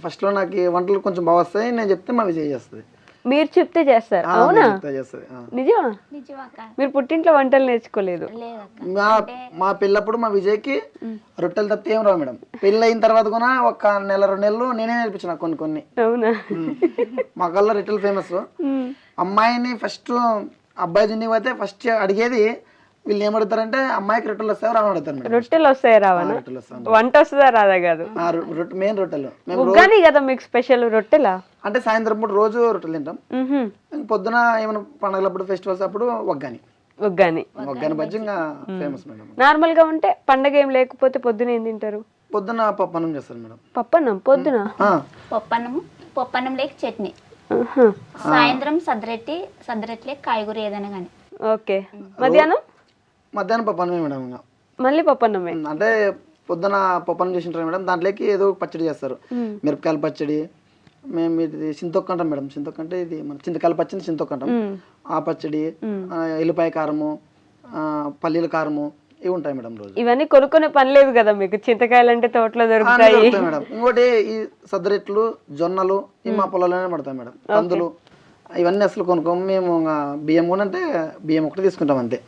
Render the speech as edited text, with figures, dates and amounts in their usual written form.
First లో నాకు ఈ వంటలు కొంచెం బాగా వస్తాయి, నేను చెప్తే మా విజయ్ చేస్తుంది. మీరు చెప్తే చేస్తారు? అవునా? చేస్తుంది. నిజమా? నిజమక్క. మీరు పుట్టింట్లో వంటలు నేర్చుకోలేదు? లేదక్క. మా పెళ్ళప్పుడు మా విజయ్కి రొట్టెలు తప్పితే ఏం రావు మేడం. పెళ్ళి అయిన తర్వాత కూడా ఒక నెల 2 నెలలు నేనే నేర్పించిన కొన్ని. అవునా? మా కల్లా రొట్టెలు ఫేమస్. అమ్మాయిని ఫస్ట్ అబ్బాయి జిన్ని పోతే ఫస్ట్ అడిగేది వీళ్ళు ఏమడుగుతారంటే అమ్మాయికి రొట్టెలు వస్తాయో రావని అడుగుతారు మేడం. రొట్టెలు వస్తాయి రావనా? రొట్టెలు వస్తాయి. వంట వస్తుందా రాదా కాదు? మెయిన్ రొట్టెలు. ఉగ్గాని కదా మీకు స్పెషల్ రొట్టెలా? అంటే సాయంత్రం పూట రోజు రొట్టెలు తింటాం. పొద్దున ఏమైనా పండుగలప్పుడు ఫెస్టివల్స్ అప్పుడు ఒగ్గాని బజ్జి ఇంకా ఫేమస్ మేడం. నార్మల్ గా ఉంటే పండగ ఏం లేకపోతే పొద్దున ఏం తింటారు? పొద్దున పప్పన్నం చేస్తారు మేడం. పప్పన్నం పొద్దున? పప్పన్నం లేక చట్నీ. సాయంత్రం సద్దరెట్లే కాయగూర ఏదైనా కానీ. ఓకే. మధ్యాహ్నం పప్పన్నమే మేడం. ఇంకా మళ్ళీ పప్పన్నమే. అంటే పొద్దున పప్పన్నం చేసింటారు మేడం, దాంట్లోకి ఏదో పచ్చడి చేస్తారు. మిరపకాయల పచ్చడి, మేము ఇది చింతొక్క అంటాం మేడం. చింతొక్క అంటే ఇది మన చింతకాయల పచ్చడి చింతొక్క అంటాం. ఆ పచ్చడి, ఎల్లిపాయ కారము, పల్లీల కారము ఇవి ఉంటాయి మేడం రోజు. ఇవన్నీ కొనుక్కునే పని లేదు కదా మీకు, చింతకాయలు అంటే తోటలో దొరుకుతాయి మేడం. ఇంకోటి ఈ సద్దరెట్లు, జొన్నలు ఇవి మా పొలంలోనే పడతాయి మేడం. కందులు ఇవన్నీ అసలు కొనుక్కోము మేము. బియ్యం కూడా అంటే బియ్యం ఒకటి తీసుకుంటాం అంతే.